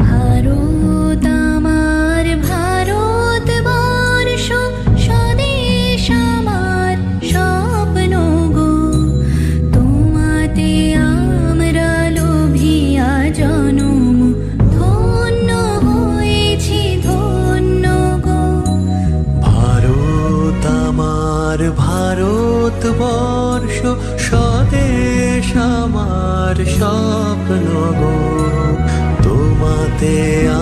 ভারত আমার ভারতবর্ষ, স্বদেশ আমার স্বপ্ন গো। তোমাতে আমরা লোভিয়া জনম, ধন্য হয়েছি ধন্য গো। ভারত আমার ভারতবর্ষ, স্বদেশ আমার স্বপ্ন গো। তোমাতে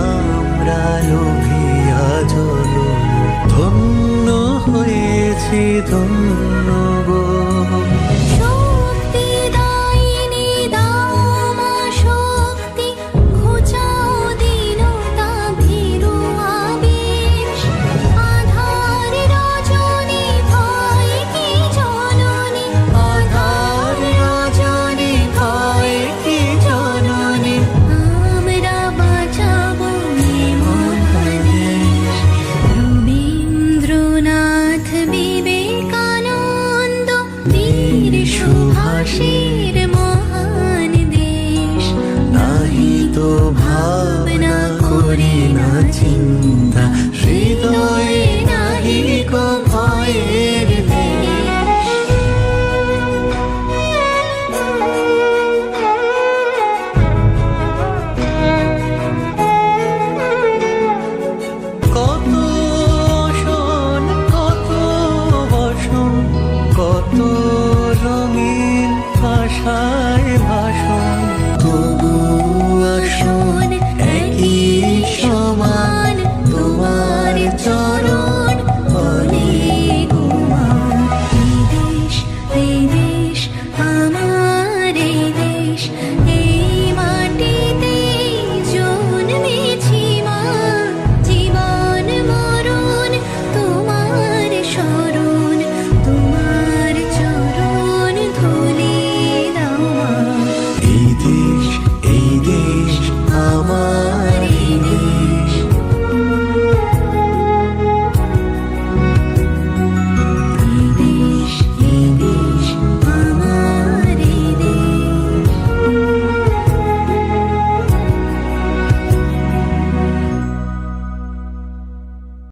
আমরা লোভিয়া জনম, ধন্য হয়েছি ধন্য